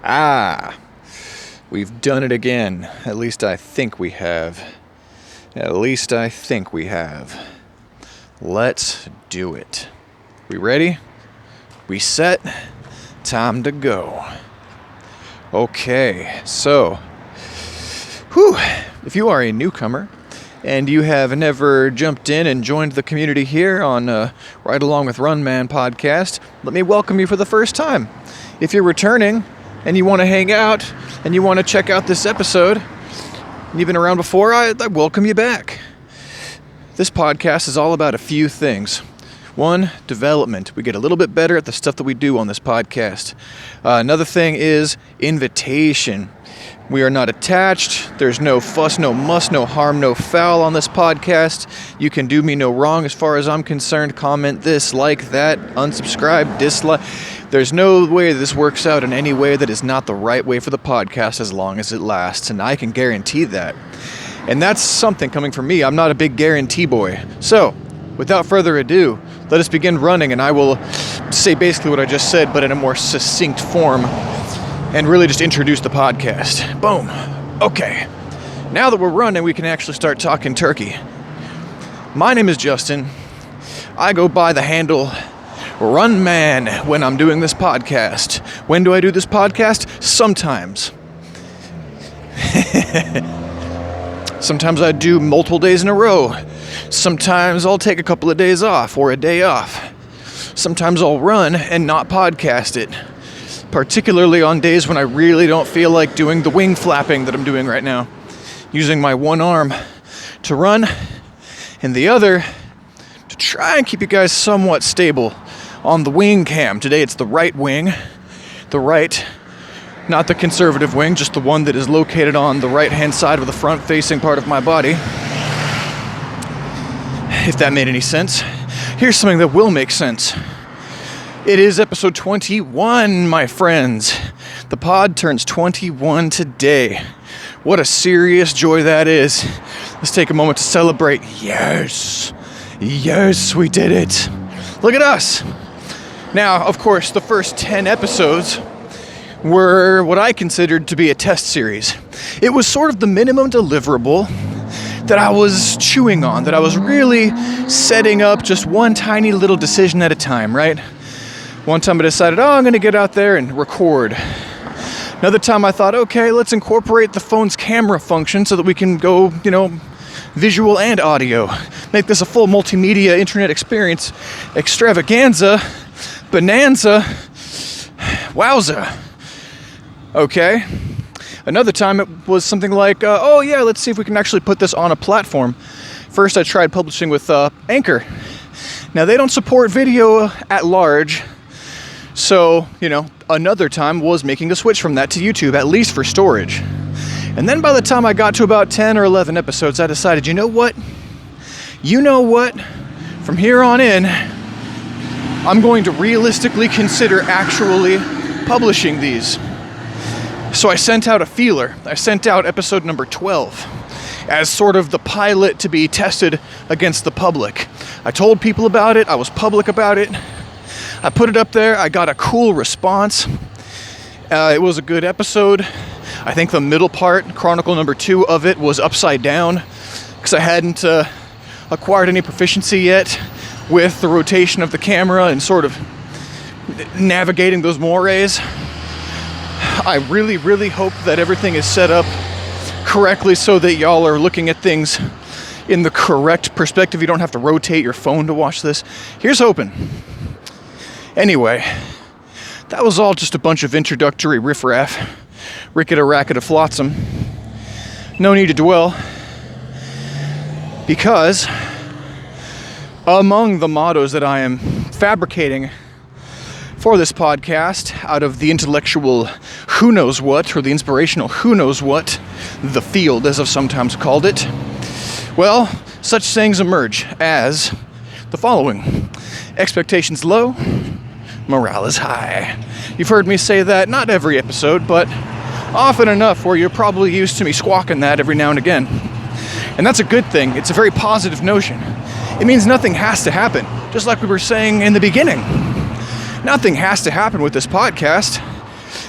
Ah, we've done it again. At least I think we have. Let's do it. We ready? We set? Time to go. Okay, so, if you are a newcomer and you have never jumped in and joined the community here on Ride Along with Run Man podcast, let me welcome you for the first time. If you're returning and you want to hang out and you want to check out this episode, and you've been around before, I welcome you back. This podcast is all about a few things. One, development. We get a little bit better at the stuff that we do on this podcast. Another thing is invitation. We are not attached. There's no fuss, no muss, no harm, no foul on this podcast. You can do me no wrong as far as I'm concerned. Comment this, like that, unsubscribe, dislike. There's no way this works out in any way that is not the right way for the podcast as long as it lasts, and I can guarantee that. And that's something coming from me. I'm not a big guarantee boy. So, without further ado, let us begin running, and I will say basically what I just said, but in a more succinct form, and really just introduce the podcast. Boom. Okay. Now that we're running, we can actually start talking turkey. My name is Justin. I go by the handle Run Man when I'm doing this podcast. When do I do this podcast? Sometimes. Sometimes I do multiple days in a row. Sometimes I'll take a couple of days off or a day off. Sometimes I'll run and not podcast it. Particularly on days when I really don't feel like doing the wing flapping that I'm doing right now. Using my one arm to run and the other to try and keep you guys somewhat stable on the wing cam. Today it's the right wing. The right, not the conservative wing, just the one that is located on the right-hand side of the front-facing part of my body. If that made any sense. Here's something that will make sense. It is episode 21, my friends. The pod turns 21 today. What a serious joy that is. Let's take a moment to celebrate. Yes, we did it. Look at us. Now, of course, the first 10 episodes were what I considered to be a test series. It was sort of the minimum deliverable that I was chewing on, that I was really setting up just one tiny little decision at a time, right? One time I decided, I'm going to get out there and record. Another time I thought, okay, let's incorporate the phone's camera function so that we can go, visual and audio. Make this a full multimedia internet experience extravaganza, bonanza, wowza. Okay. Another time it was something like, let's see if we can actually put this on a platform. First I tried publishing with Anchor. Now they don't support video at large. So, another time was making a switch from that to YouTube, at least for storage. And then by the time I got to about 10 or 11 episodes, I decided, you know what? From here on in, I'm going to realistically consider actually publishing these. So I sent out a feeler. I sent out episode number 12 as sort of the pilot to be tested against the public. I told people about it. I was public about it. I put it up there. I got a cool response. It was a good episode. I think the middle part, chronicle number 2 of it, was upside down because I hadn't acquired any proficiency yet with the rotation of the camera and sort of navigating those mores. I really, really hope that everything is set up correctly so that y'all are looking at things in the correct perspective. You don't have to rotate your phone to watch this. Here's hoping. Anyway, that was all just a bunch of introductory riffraff, ricketa-racketa flotsam. No need to dwell, because among the mottos that I am fabricating for this podcast, out of the intellectual who knows what, or the inspirational who knows what, the field, as I've sometimes called it, well, such sayings emerge as the following. Expectations low, morale is high. You've heard me say that not every episode, but often enough where you're probably used to me squawking that every now and again. And that's a good thing. It's a very positive notion. It means nothing has to happen, just like we were saying in the beginning. Nothing has to happen with this podcast.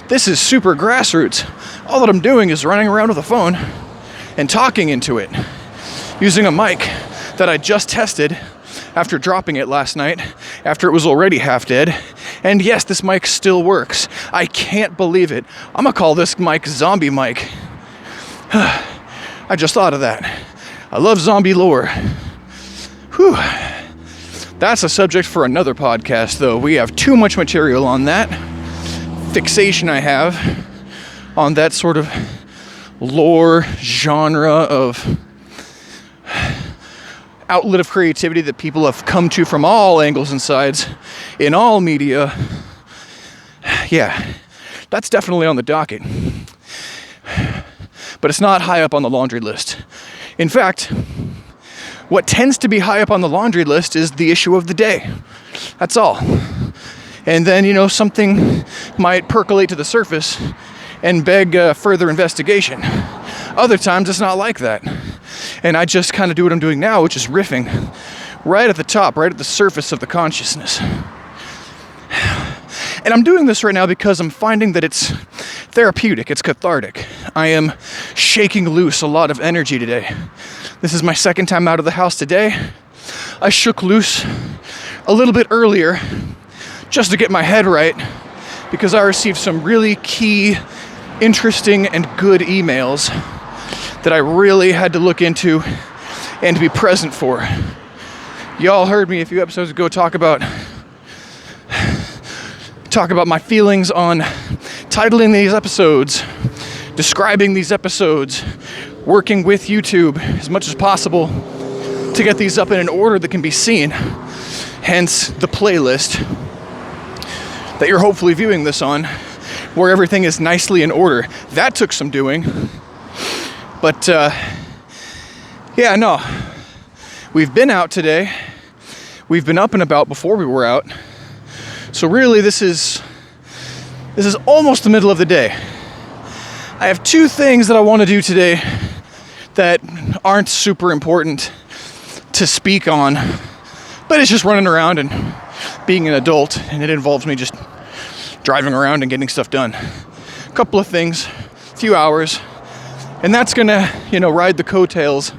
This is super grassroots. All that I'm doing is running around with a phone and talking into it, using a mic that I just tested after dropping it last night, after it was already half dead. And yes, this mic still works. I can't believe it. I'm gonna call this mic Zombie Mic. I just thought of that. I love zombie lore. Whew. That's a subject for another podcast, though. We have too much material on that. Fixation I have on that sort of lore genre of outlet of creativity that people have come to from all angles and sides in all media. Yeah, that's definitely on the docket. But it's not high up on the laundry list. In fact, what tends to be high up on the laundry list is the issue of the day. That's all. And then, something might percolate to the surface and beg further investigation. Other times it's not like that. And I just kind of do what I'm doing now, which is riffing right at the top, right at the surface of the consciousness. And I'm doing this right now because I'm finding that it's therapeutic, it's cathartic. I am shaking loose a lot of energy today. This is my second time out of the house today. I shook loose a little bit earlier just to get my head right because I received some really key, interesting, and good emails that I really had to look into and be present for. Y'all heard me a few episodes ago talk about my feelings on titling these episodes, describing these episodes, working with YouTube as much as possible to get these up in an order that can be seen. Hence the playlist that you're hopefully viewing this on, where everything is nicely in order. That took some doing. But we've been out today. We've been up and about before we were out. So really this is almost the middle of the day. I have two things that I want to do today that aren't super important to speak on, but it's just running around and being an adult, and it involves me just driving around and getting stuff done. A couple of things, a few hours, and that's gonna, ride the coattails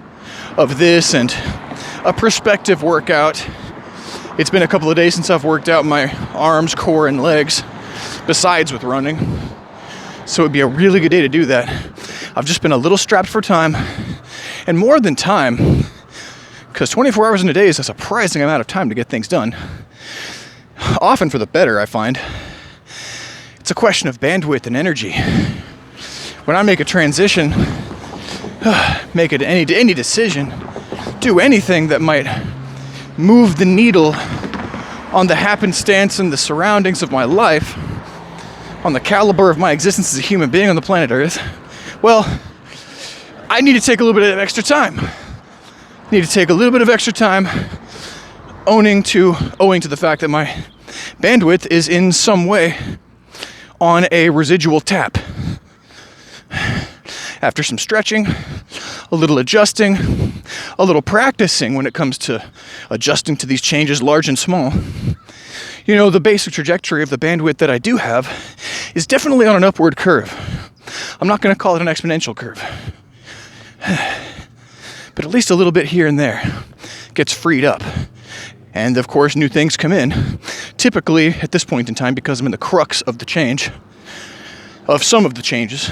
of this and a prospective workout. It's been a couple of days since I've worked out my arms, core, and legs, besides with running. So it'd be a really good day to do that. I've just been a little strapped for time, and more than time, because 24 hours in a day is a surprising amount of time to get things done. Often for the better, I find. It's a question of bandwidth and energy. When I make a transition, make it any decision, do anything that might move the needle on the happenstance and the surroundings of my life, on the caliber of my existence as a human being on the planet Earth, well, I need to take a little bit of extra time. Owing to the fact that my bandwidth is in some way on a residual tap. After some stretching, a little adjusting, a little practicing when it comes to adjusting to these changes, large and small, the basic trajectory of the bandwidth that I do have is definitely on an upward curve. I'm not going to call it an exponential curve, but at least a little bit here and there gets freed up. And of course, new things come in. Typically, at this point in time, because I'm in the crux of the change, of some of the changes,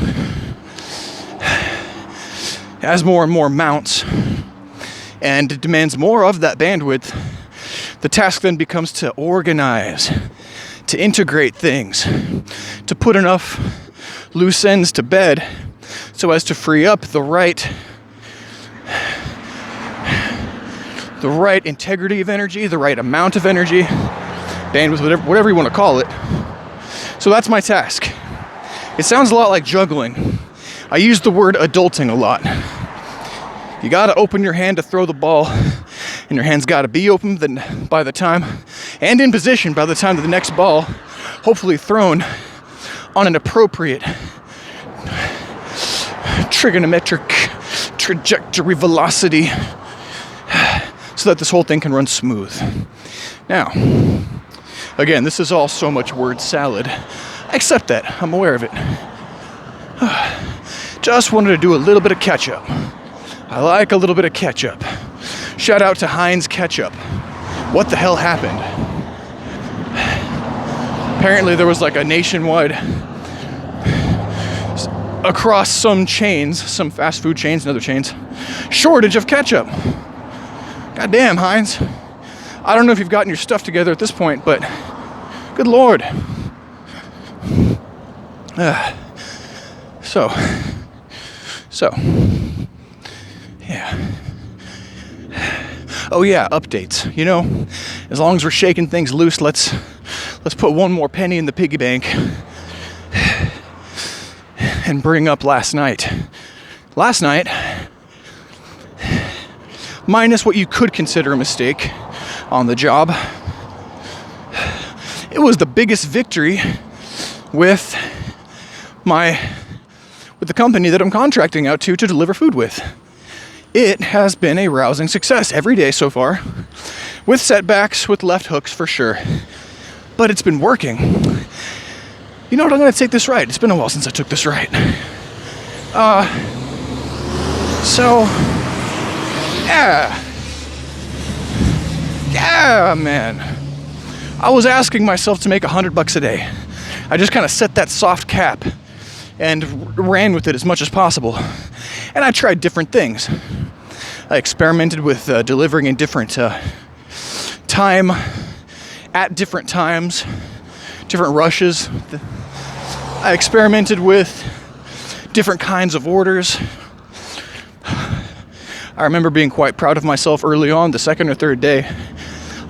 as more and more mounts, and it demands more of that bandwidth, the task then becomes to organize, to integrate things, to put enough loose ends to bed so as to free up the right integrity of energy, the right amount of energy, bandwidth, whatever you want to call it. So that's my task. It sounds a lot like juggling. I use the word adulting a lot. You gotta open your hand to throw the ball, and your hand's gotta be open by the time, and in position by the time that the next ball, hopefully thrown on an appropriate trigonometric trajectory velocity, so that this whole thing can run smooth. Now, again, this is all so much word salad. I accept that. I'm aware of it. Just wanted to do a little bit of catch-up. I like a little bit of ketchup. Shout out to Heinz Ketchup. What the hell happened? Apparently there was like a nationwide, across some chains, some fast food chains and other chains, shortage of ketchup. Goddamn, Heinz. I don't know if you've gotten your stuff together at this point, but good Lord. So, yeah. Oh yeah, updates. You know, as long as we're shaking things loose, let's put one more penny in the piggy bank and bring up last night. Last night, minus what you could consider a mistake on the job, it was the biggest victory with the company that I'm contracting out to deliver food with. It has been a rousing success every day so far, with setbacks, with left hooks for sure, but it's been working. You know what, I'm gonna take this ride. It's been a while since I took this ride. Yeah, man. I was asking myself to make $100 a day. I just kind of set that soft cap and ran with it as much as possible. And I tried different things. I experimented with delivering in different time, at different times, different rushes. I experimented with different kinds of orders. I remember being quite proud of myself early on, the second or third day.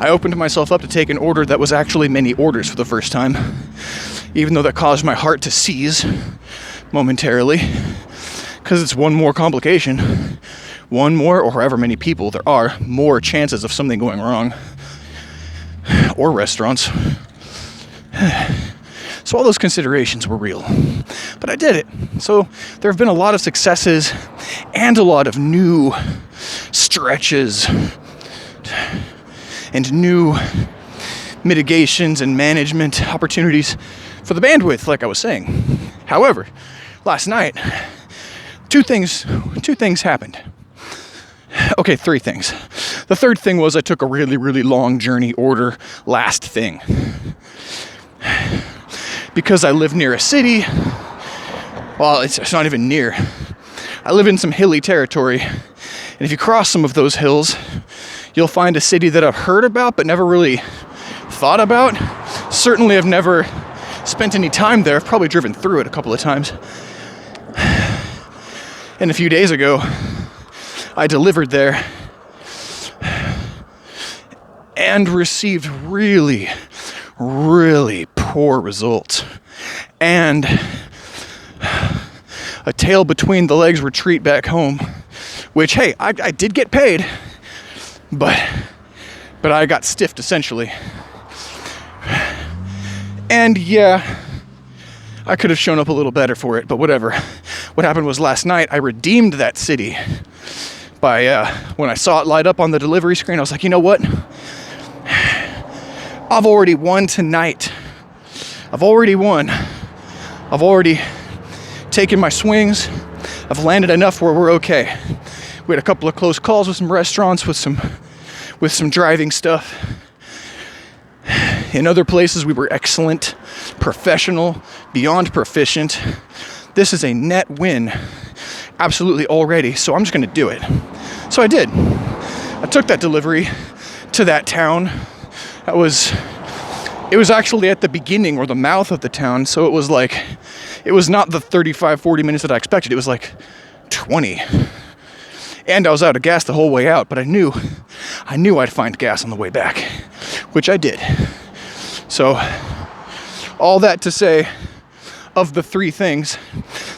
I opened myself up to take an order that was actually many orders for the first time, even though that caused my heart to seize momentarily, because it's one more complication, one more, or however many people there are, more chances of something going wrong, or restaurants. So all those considerations were real, but I did it. So there have been a lot of successes and a lot of new stretches and new mitigations and management opportunities for the bandwidth, like I was saying. However, last night, two things happened. Okay, three things. The third thing was I took a really, really long journey order last thing. Because I live near a city, well, it's not even near. I live in some hilly territory, and if you cross some of those hills, you'll find a city that I've heard about but never really thought about. Certainly I've never spent any time there. I've probably driven through it a couple of times. And a few days ago, I delivered there and received really, really poor results. And a tail between the legs retreat back home, which, hey, I did get paid, but I got stiffed essentially. And yeah, I could have shown up a little better for it, but whatever. What happened was last night I redeemed that city by when I saw it light up on the delivery screen, I was like, you know what? I've already won tonight. I've already won. I've already taken my swings. I've landed enough where we're okay. We had a couple of close calls with some restaurants, with some driving stuff. In other places, we were excellent, professional, beyond proficient. This is a net win, absolutely already, so I'm just going to do it. So I did. I took that delivery to that town. It was actually at the beginning or the mouth of the town, so it was not the 35, 40 minutes that I expected. It was like 20. And I was out of gas the whole way out, but I knew I'd find gas on the way back, which I did. So, all that to say, of the three things,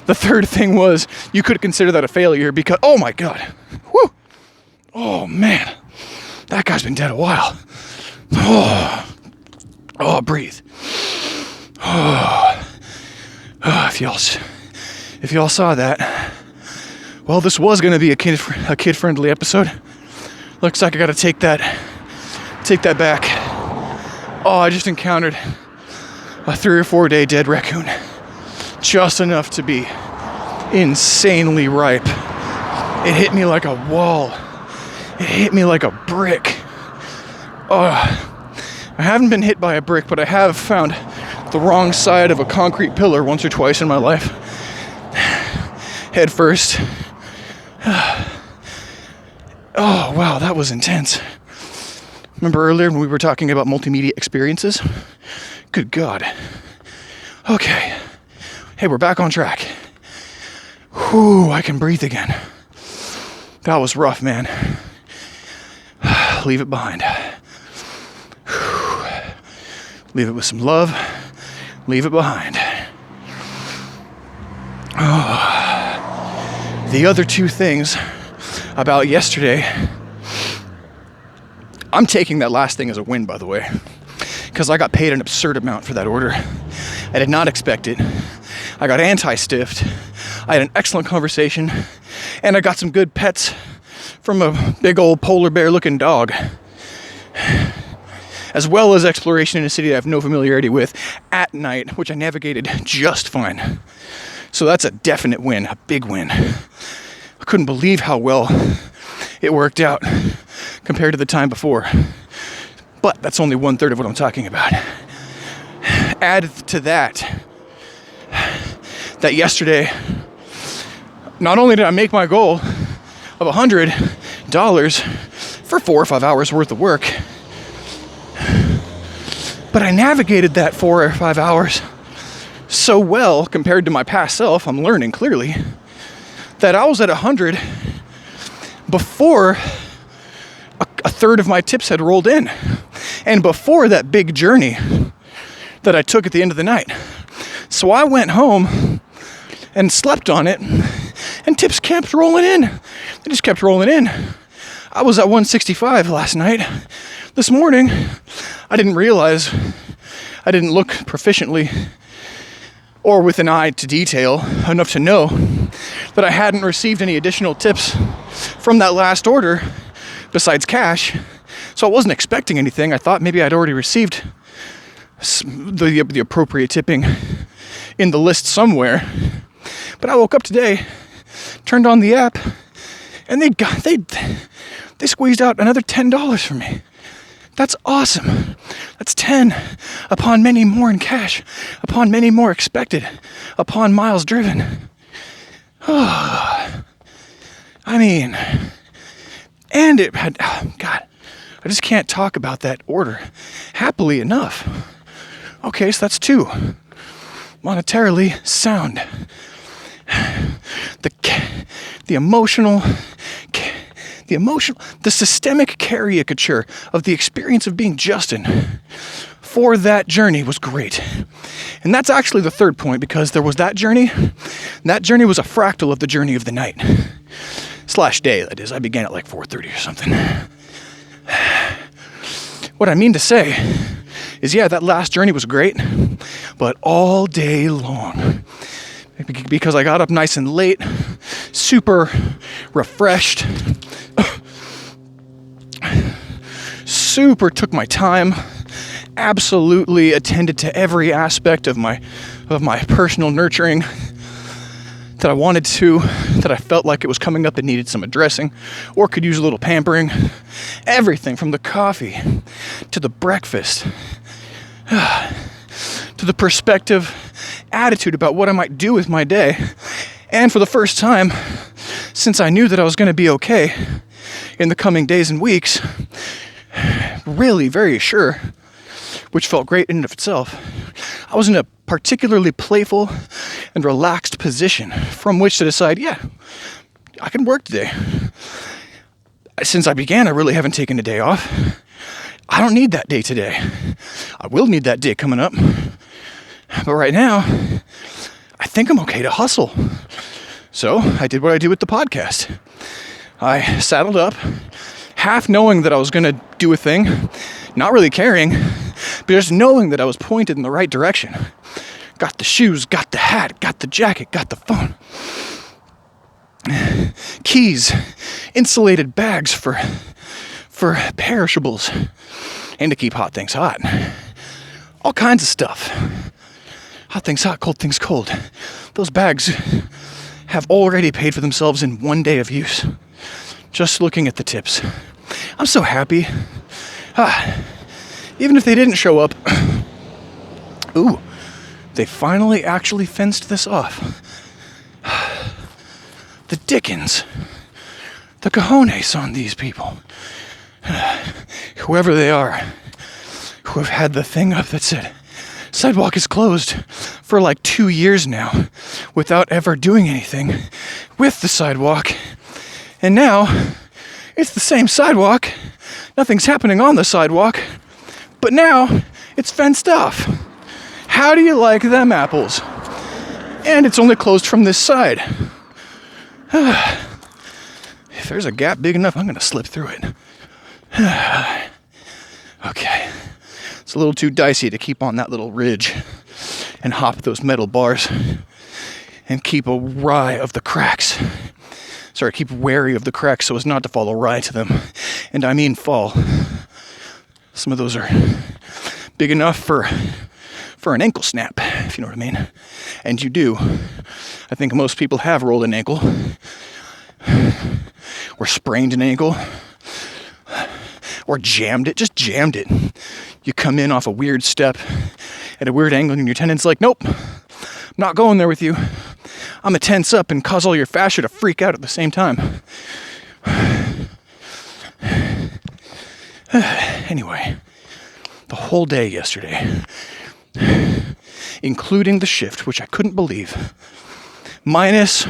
the third thing was you could consider that a failure because, oh my God, whew, oh man, that guy's been dead a while. Oh, breathe. If y'all saw that, well, this was gonna be a kid-friendly episode. Looks like I gotta take that back. Oh, I just encountered a 3 or 4 day dead raccoon. Just enough to be insanely ripe. It hit me like a wall. It hit me like a brick. I haven't been hit by a brick, but I have found the wrong side of a concrete pillar once or twice in my life. Head first. Oh, wow, that was intense. Remember earlier when we were talking about multimedia experiences? Good God. Okay. Hey, we're back on track. Whew, I can breathe again. That was rough, man. Leave it behind. Leave it with some love. Leave it behind. Oh. The other two things about yesterday. I'm taking that last thing as a win, by the way, because I got paid an absurd amount for that order. I did not expect it. I got anti-stiffed. I had an excellent conversation, and I got some good pets from a big old polar bear looking dog, as well as exploration in a city I have no familiarity with at night, which I navigated just fine. So that's a definite win, a big win. I couldn't believe how well it worked out compared to the time before. But that's only 1/3 of what I'm talking about. Add to that yesterday, not only did I make my goal of $100 for 4 or 5 hours worth of work, but I navigated that 4 or 5 hours so well compared to my past self, I'm learning clearly, that I was at 100 before a third of my tips had rolled in, and before that big journey that I took at the end of the night. So I went home and slept on it, and tips kept rolling in. They just kept rolling in. I was at 165 last night. This morning, I didn't realize, I didn't look proficiently or with an eye to detail enough to know that I hadn't received any additional tips from that last order besides cash. So I wasn't expecting anything. I thought maybe I'd already received the appropriate tipping in the list somewhere. But I woke up today, turned on the app, and they squeezed out another $10 for me. That's awesome. That's 10 upon many more in cash, upon many more expected, upon miles driven. Oh, I mean, and it had, oh God, I just can't talk about that order happily enough. Okay, so that's 2. Monetarily sound. The systemic caricature of the experience of being Justin for that journey was great. And that's actually the third point, because there was that journey. That journey was a fractal of the journey of the night. / day, that is. I began at like 4:30 or something. What I mean to say is, yeah, that last journey was great, but all day long. Because I got up nice and late, super refreshed, super took my time, absolutely attended to every aspect of my personal nurturing that I wanted to, that I felt like it was coming up and needed some addressing or could use a little pampering. Everything from the coffee to the breakfast to the perspective, attitude about what I might do with my day. And for the first time since I knew that I was going to be okay in the coming days and weeks, really very sure, which felt great in and of itself, I was in a particularly playful and relaxed position from which to decide, yeah, I can work today. Since I began, I really haven't taken a day off. I don't need that day today. I will need that day coming up. But right now, I think I'm okay to hustle. So I did what I did with the podcast. I saddled up, half knowing that I was going to do a thing, not really caring, but just knowing that I was pointed in the right direction. Got the shoes, got the hat, got the jacket, got the phone. Keys, insulated bags for perishables, and to keep hot things hot. All kinds of stuff. Hot things hot, cold things cold. Those bags have already paid for themselves in 1 day of use. Just looking at the tips. I'm so happy. Even if they didn't show up. Ooh, they finally actually fenced this off. The dickens. The cojones on these people. Whoever they are, who have had the thing up that said, sidewalk is closed for like 2 years now without ever doing anything with the sidewalk. And now it's the same sidewalk. Nothing's happening on the sidewalk, but now it's fenced off. How do you like them apples? And it's only closed from this side. If there's a gap big enough, I'm going to slip through it. Okay. It's a little too dicey to keep on that little ridge and hop those metal bars and keep awry of the cracks. Sorry, keep wary of the cracks so as not to fall awry to them. And I mean fall. Some of those are big enough for an ankle snap, if you know what I mean. And you do. I think most people have rolled an ankle or sprained an ankle or jammed it, just jammed it. You come in off a weird step at a weird angle and your tendon's like, nope, I'm not going there with you. I'm gonna tense up and cause all your fascia to freak out at the same time. Anyway, the whole day yesterday, including the shift, which I couldn't believe, minus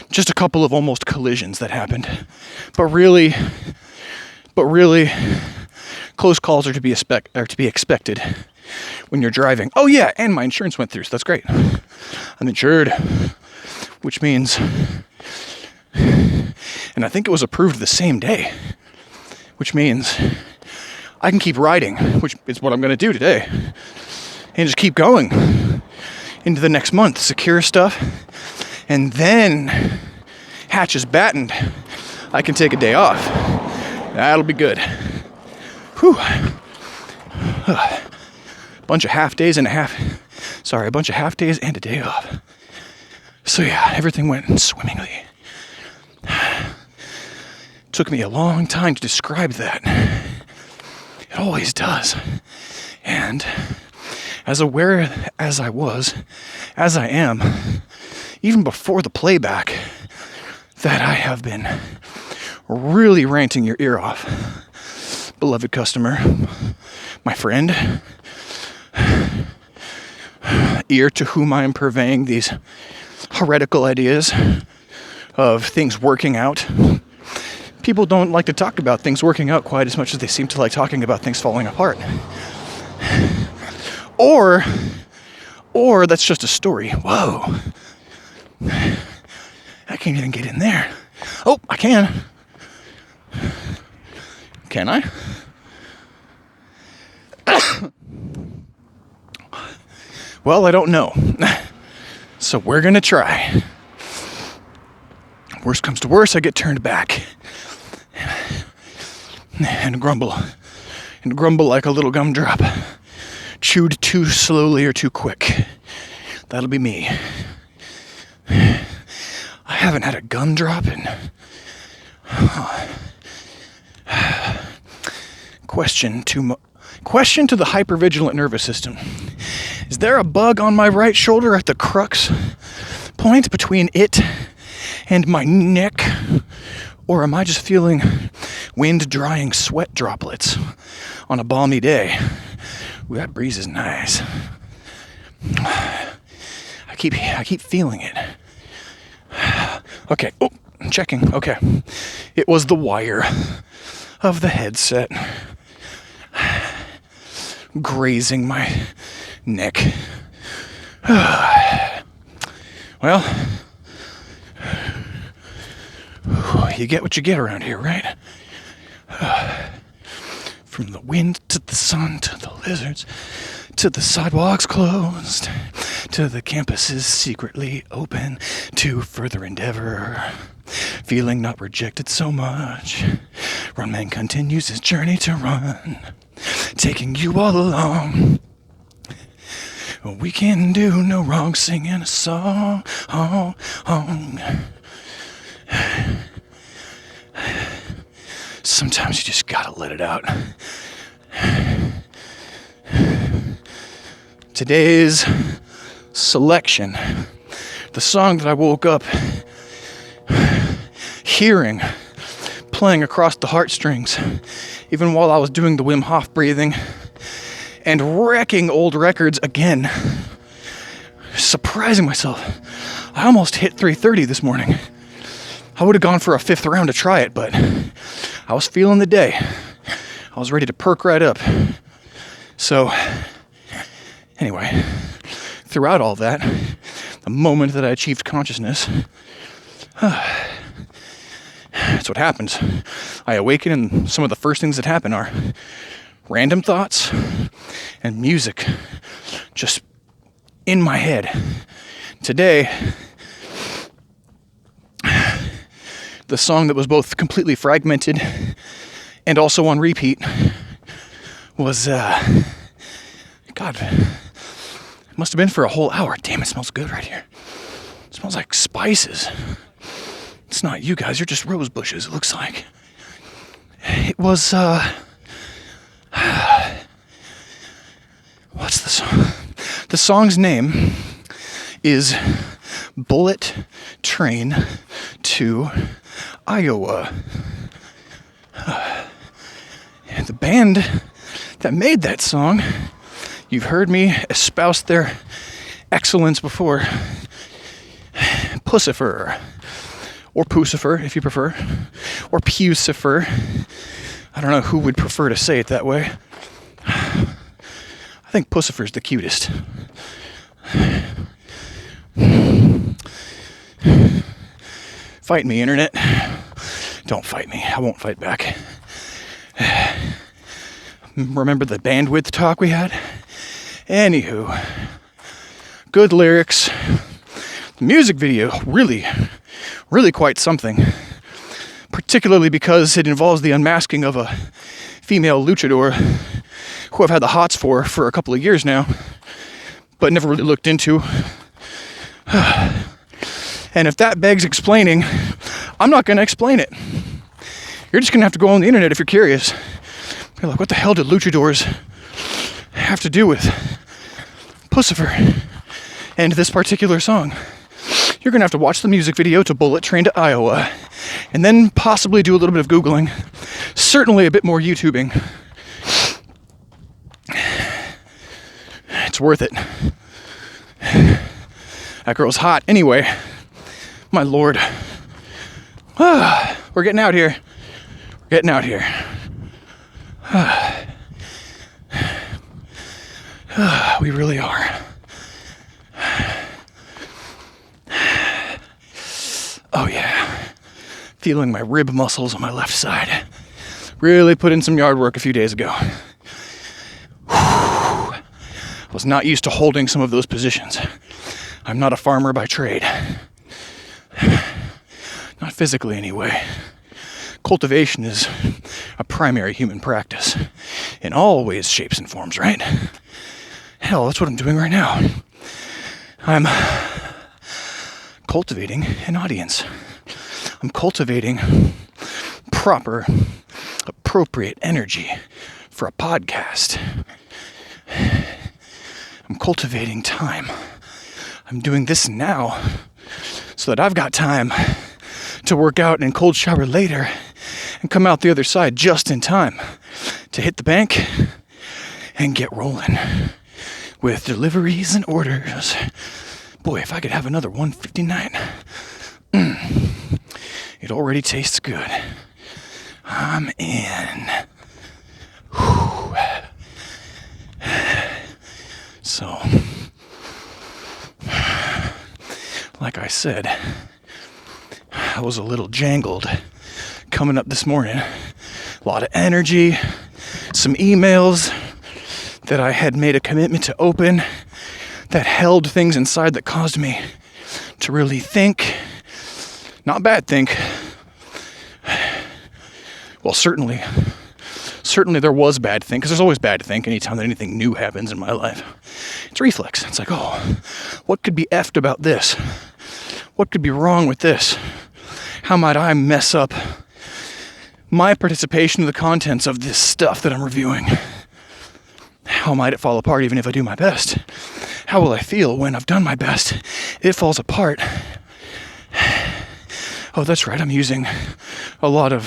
just a couple of almost collisions that happened. But really, close calls are to be expected when you're driving. Oh yeah, and my insurance went through, so that's great. I'm insured, which means, and I think it was approved the same day, which means I can keep riding, which is what I'm going to do today, and just keep going into the next month, secure stuff, and then hatch is battened. I can take a day off. That'll be good. Whew. Bunch of half days and a day off. So yeah, everything went swimmingly. Took me a long time to describe that. It always does. And as aware as I was, as I am, even before the playback, that I have been really ranting your ear off, beloved customer, my friend, ear to whom I am purveying these heretical ideas of things working out. People don't like to talk about things working out quite as much as they seem to like talking about things falling apart. Or that's just a story. Whoa. I can't even get in there. Oh, I can. Can I? Well, I don't know. So we're gonna try. Worst comes to worst, I get turned back. And grumble like a little gumdrop. Chewed too slowly or too quick. That'll be me. I haven't had a gumdrop in... Question to the hypervigilant nervous system. Is there a bug on my right shoulder at the crux point between it and my neck? Or am I just feeling wind-drying sweat droplets on a balmy day? Ooh, that breeze is nice. I keep feeling it. Okay, oh, checking, okay. It was the wire of the headset grazing my neck. Well, you get what you get around here, right? From the wind to the sun to the lizards to the sidewalks closed to the campuses secretly open to further endeavor. Feeling not rejected so much, Runman continues his journey to run. taking you all along. We can do no wrong singing a song. Sometimes you just gotta let it out. Today's selection, the song that I woke up hearing, playing across the heartstrings, even while I was doing the Wim Hof breathing, and wrecking old records again. Surprising myself. I almost hit 330 this morning. I would have gone for a fifth round to try it, but I was feeling the day. I was ready to perk right up. So, anyway, throughout all that, the moment that I achieved consciousness, that's what happens. I awaken, and some of the first things that happen are random thoughts and music just in my head. Today, the song that was both completely fragmented and also on repeat was, God, it must have been for a whole hour. Damn, it smells good right here. It smells like spices. It's not you guys, you're just rose bushes, it looks like. It was, what's the song? The song's name is Bullet Train to Iowa. The band that made that song, you've heard me espouse their excellence before. Pussifer, or Pussifer if you prefer, or Pucifer. I don't know who would prefer to say it that way. I think Pussifer's the cutest. Fight me, internet. Don't fight me. I won't fight back. Remember the bandwidth talk we had? Anywho, good lyrics. The music video, really quite something. Particularly because it involves the unmasking of a female luchador who I've had the hots for a couple of years now, but never really looked into. And if that begs explaining, I'm not going to explain it. You're just going to have to go on the internet if you're curious. You're like, what the hell did luchadors have to do with Pussifer and this particular song? You're going to have to watch the music video to Bullet Train to Iowa, and then possibly do a little bit of Googling. Certainly a bit more YouTubing. It's worth it. That girl's hot. Anyway, my lord. We're getting out here. We're getting out here. We really are. Oh yeah. Feeling my rib muscles on my left side. Really put in some yard work a few days ago. I was not used to holding some of those positions. I'm not a farmer by trade. Not physically, anyway. Cultivation is a primary human practice in all ways, shapes, and forms, right? Hell, that's what I'm doing right now. I'm cultivating an audience. I'm cultivating proper, appropriate energy for a podcast. I'm cultivating time. I'm doing this now so that I've got time to work out and cold shower later and come out the other side just in time to hit the bank and get rolling with deliveries and orders. Boy, if I could have another 159. It already tastes good. I'm in. Whew. So, like I said, I was a little jangled coming up this morning. A lot of energy, some emails that I had made a commitment to open that held things inside that caused me to really think. Not bad think. Well, certainly Certainly there was bad think, because there's always bad think anytime that anything new happens in my life. It's reflex. It's like, oh, what could be effed about this? What could be wrong with this? How might I mess up my participation in the contents of this stuff that I'm reviewing? How might it fall apart even if I do my best? How will I feel when I've done my best? It falls apart. Oh, that's right, I'm using a lot of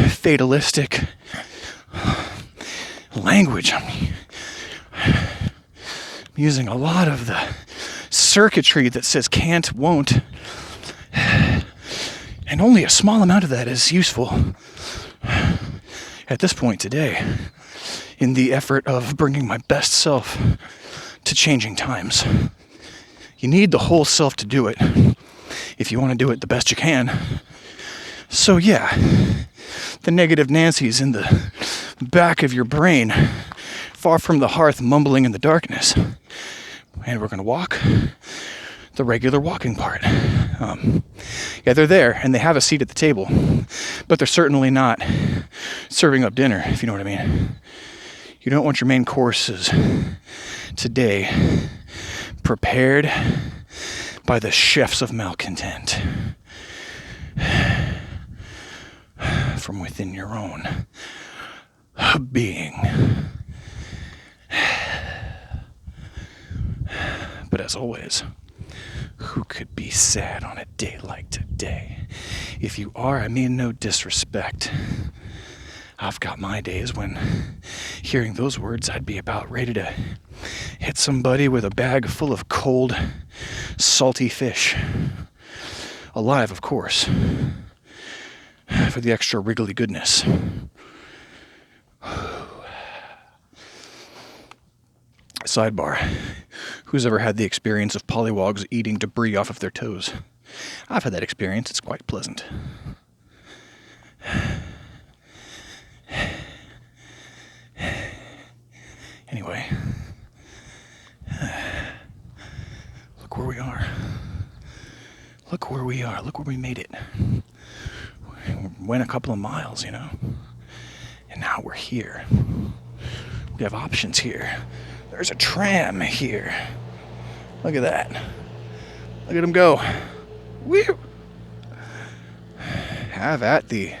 fatalistic language. I'm using a lot of the circuitry that says can't, won't, and only a small amount of that is useful at this point today in the effort of bringing my best self to changing times. You need the whole self to do it if you want to do it the best you can. So yeah, the negative Nancy's in the back of your brain, far from the hearth, mumbling in the darkness. And we're going to walk the regular walking part. Yeah, they're there, and they have a seat at the table, but they're certainly not serving up dinner, if you know what I mean. You don't want your main courses today prepared by the chefs of malcontent from within your own being. But as always, who could be sad on a day like today? If you are, I mean no disrespect. I've got my days when hearing those words, I'd be about ready to hit somebody with a bag full of cold, salty fish. Alive, of course, for the extra wriggly goodness. Sidebar. Who's ever had the experience of pollywogs eating debris off of their toes? I've had that experience. It's quite pleasant. Anyway, look where we are. Look where we are. Look where we made it. We went a couple of miles, you know. And now we're here. We have options here. There's a tram here. Look at that. Look at him go. Woo! Have at thee.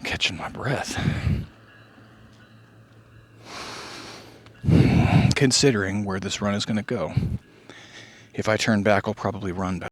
Catching my breath. Considering where this run is going to go. If I turn back, I'll probably run back.